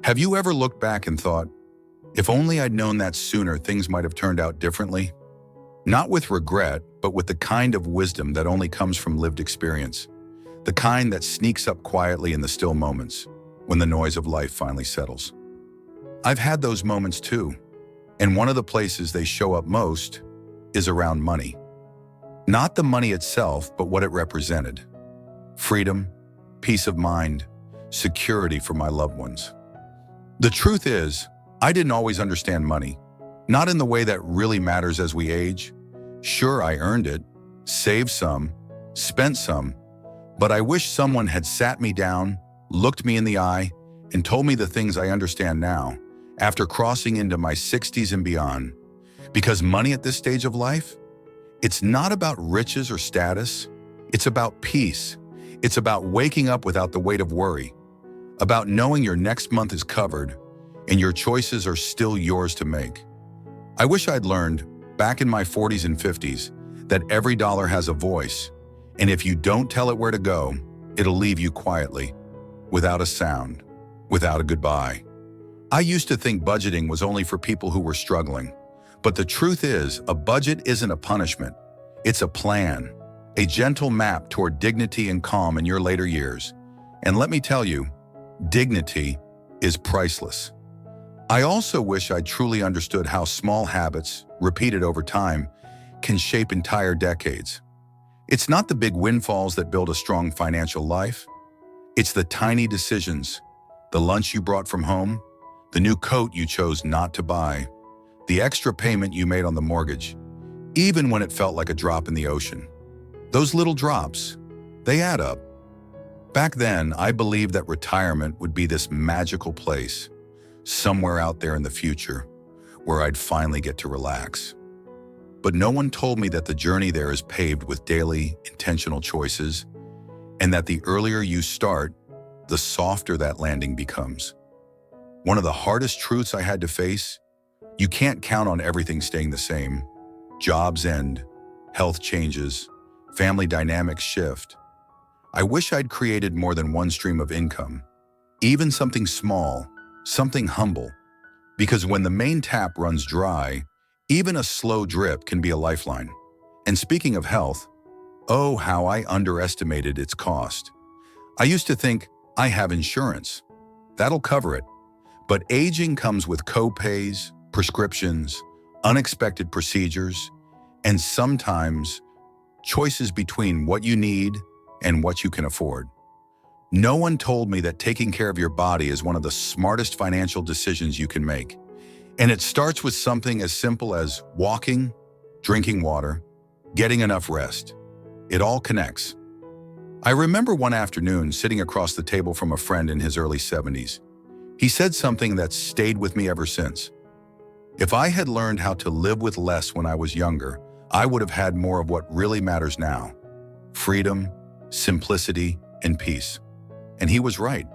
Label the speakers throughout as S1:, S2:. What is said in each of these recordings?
S1: Have you ever looked back and thought, if only I'd known that sooner, things might have turned out differently? Not with regret, but with the kind of wisdom that only comes from lived experience. The kind that sneaks up quietly in the still moments, when the noise of life finally settles. I've had those moments too, and one of the places they show up most is around money. Not the money itself, but what it represented. Freedom, peace of mind, security for my loved ones. The truth is, I didn't always understand money, not in the way that really matters as we age. Sure, I earned it, saved some, spent some, but I wish someone had sat me down, looked me in the eye, and told me the things I understand now, after crossing into my 60s and beyond. Because money at this stage of life, it's not about riches or status. It's about peace. It's about waking up without the weight of worry, about knowing your next month is covered and your choices are still yours to make. I wish I'd learned, back in my 40s and 50s, that every dollar has a voice, and if you don't tell it where to go, it'll leave you quietly, without a sound, without a goodbye. I used to think budgeting was only for people who were struggling, but the truth is, a budget isn't a punishment. It's a plan, a gentle map toward dignity and calm in your later years. And let me tell you, dignity is priceless. I also wish I truly understood how small habits, repeated over time, can shape entire decades. It's not the big windfalls that build a strong financial life. It's the tiny decisions, the lunch you brought from home, the new coat you chose not to buy, the extra payment you made on the mortgage, even when it felt like a drop in the ocean. Those little drops, they add up. Back then, I believed that retirement would be this magical place, somewhere out there in the future, where I'd finally get to relax. But no one told me that the journey there is paved with daily, intentional choices, and that the earlier you start, the softer that landing becomes. One of the hardest truths I had to face: you can't count on everything staying the same. Jobs end, health changes, family dynamics shift. I wish I'd created more than one stream of income, even something small, something humble, because when the main tap runs dry, even a slow drip can be a lifeline. And speaking of health, oh, how I underestimated its cost. I used to think, I have insurance. That'll cover it. But aging comes with co-pays, prescriptions, unexpected procedures, and sometimes choices between what you need and what you can afford. No one told me that taking care of your body is one of the smartest financial decisions you can make. And it starts with something as simple as walking, drinking water, getting enough rest. It all connects. I remember one afternoon sitting across the table from a friend in his early 70s. He said something that's stayed with me ever since. If I had learned how to live with less when I was younger, I would have had more of what really matters now: freedom, simplicity, and peace. And he was right.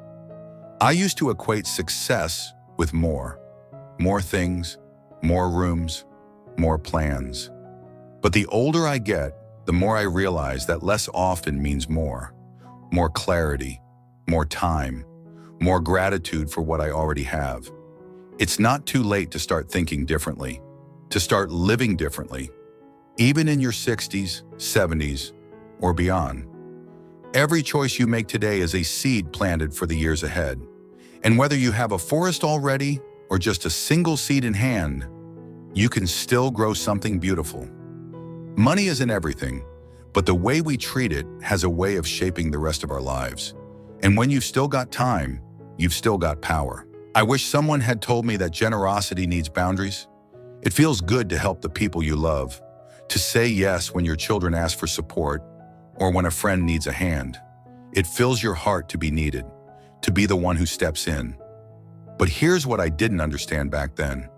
S1: I used to equate success with more. More things, more rooms, more plans. But the older I get, the more I realize that less often means more. More clarity, more time, more gratitude for what I already have. It's not too late to start thinking differently, to start living differently, even in your 60s, 70s, or beyond. Every choice you make today is a seed planted for the years ahead. And whether you have a forest already or just a single seed in hand, you can still grow something beautiful. Money isn't everything, but the way we treat it has a way of shaping the rest of our lives. And when you've still got time, you've still got power. I wish someone had told me that generosity needs boundaries. It feels good to help the people you love, to say yes when your children ask for support, or when a friend needs a hand. It fills your heart to be needed, to be the one who steps in. But here's what I didn't understand back then.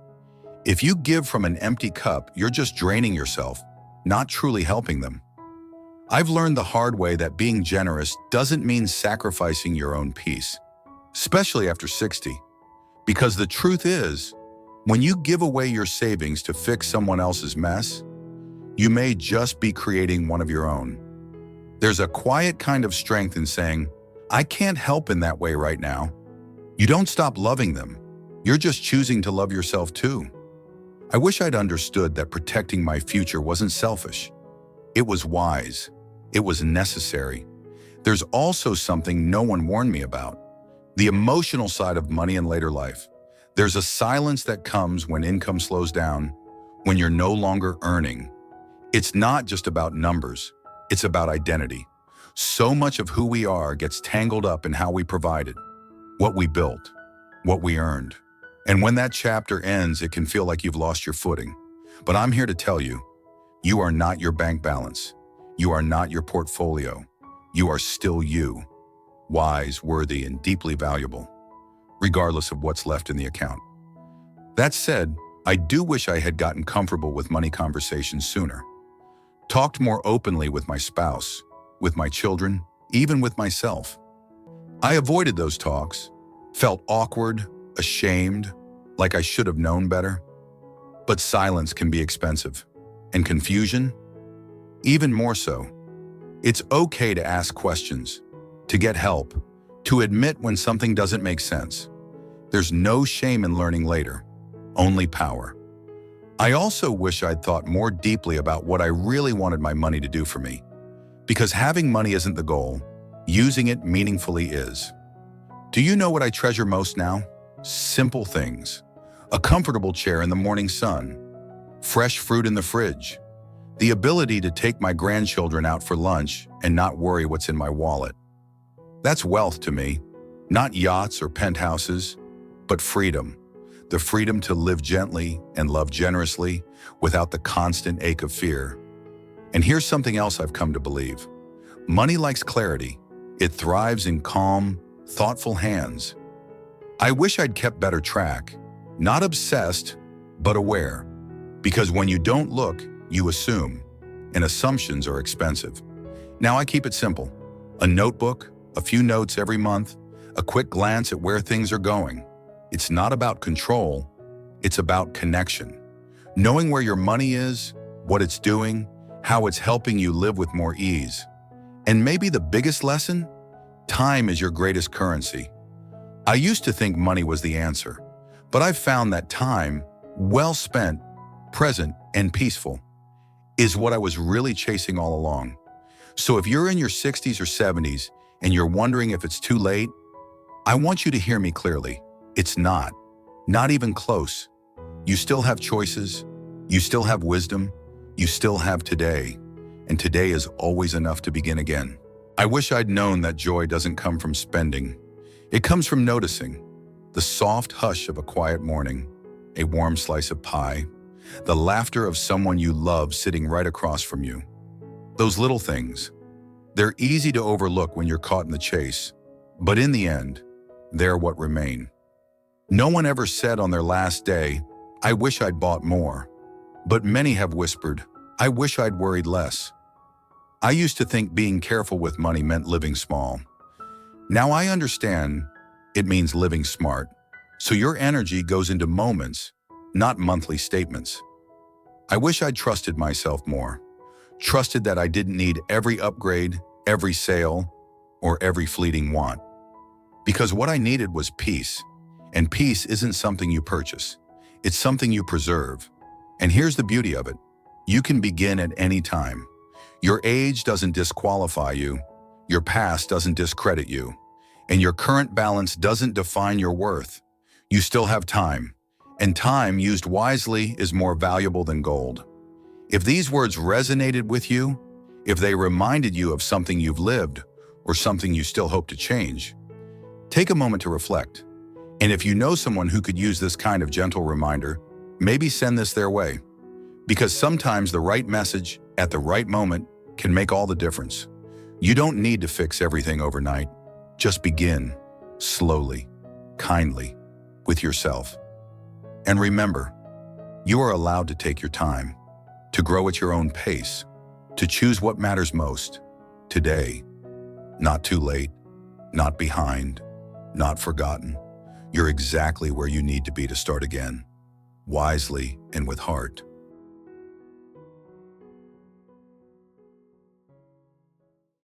S1: If you give from an empty cup, you're just draining yourself, not truly helping them. I've learned the hard way that being generous doesn't mean sacrificing your own peace, especially after 60. Because the truth is, when you give away your savings to fix someone else's mess, you may just be creating one of your own. There's a quiet kind of strength in saying, I can't help in that way right now. You don't stop loving them. You're just choosing to love yourself too. I wish I'd understood that protecting my future wasn't selfish. It was wise. It was necessary. There's also something no one warned me about: the emotional side of money in later life. There's a silence that comes when income slows down, when you're no longer earning. It's not just about numbers, it's about identity. So much of who we are gets tangled up in how we provided, what we built, what we earned. And when that chapter ends, it can feel like you've lost your footing. But I'm here to tell you, you are not your bank balance. You are not your portfolio. You are still you, wise, worthy, and deeply valuable, regardless of what's left in the account. That said, I do wish I had gotten comfortable with money conversations sooner. Talked more openly with my spouse, with my children, even with myself. I avoided those talks, felt awkward, ashamed, like I should have known better. But silence can be expensive, and confusion, even more so. It's okay to ask questions, to get help, to admit when something doesn't make sense. There's no shame in learning later, only power. I also wish I'd thought more deeply about what I really wanted my money to do for me. Because having money isn't the goal, using it meaningfully is. Do you know what I treasure most now? Simple things. A comfortable chair in the morning sun, fresh fruit in the fridge, the ability to take my grandchildren out for lunch and not worry what's in my wallet. That's wealth to me, not yachts or penthouses, but freedom. The freedom to live gently and love generously without the constant ache of fear. And here's something else I've come to believe. Money likes clarity. It thrives in calm, thoughtful hands. I wish I'd kept better track, not obsessed, but aware. Because when you don't look, you assume, and assumptions are expensive. Now I keep it simple. A notebook, a few notes every month, a quick glance at where things are going. It's not about control, it's about connection. Knowing where your money is, what it's doing, how it's helping you live with more ease. And maybe the biggest lesson? Time is your greatest currency. I used to think money was the answer, but I've found that time, well spent, present, and peaceful, is what I was really chasing all along. So if you're in your 60s or 70s and you're wondering if it's too late, I want you to hear me clearly. It's not even close. You still have choices, you still have wisdom, you still have today, and today is always enough to begin again. I wish I'd known that joy doesn't come from spending. It comes from noticing the soft hush of a quiet morning, a warm slice of pie, the laughter of someone you love sitting right across from you. Those little things, they're easy to overlook when you're caught in the chase, but in the end, they're what remain. No one ever said on their last day, "I wish I'd bought more," but many have whispered, "I wish I'd worried less." I used to think being careful with money meant living small. Now I understand it means living smart. So your energy goes into moments, not monthly statements. I wish I'd trusted myself more. Trusted that I didn't need every upgrade, every sale, or every fleeting want. Because what I needed was peace. And peace isn't something you purchase. It's something you preserve. And here's the beauty of it. You can begin at any time. Your age doesn't disqualify you. Your past doesn't discredit you. And your current balance doesn't define your worth. You still have time. And time used wisely is more valuable than gold. If these words resonated with you, if they reminded you of something you've lived or something you still hope to change, take a moment to reflect. And if you know someone who could use this kind of gentle reminder, maybe send this their way. Because sometimes the right message at the right moment can make all the difference. You don't need to fix everything overnight. Just begin, slowly, kindly, with yourself. And remember, you are allowed to take your time, to grow at your own pace, to choose what matters most, today. Not too late, not behind, not forgotten. You're exactly where you need to be to start again, wisely and with heart.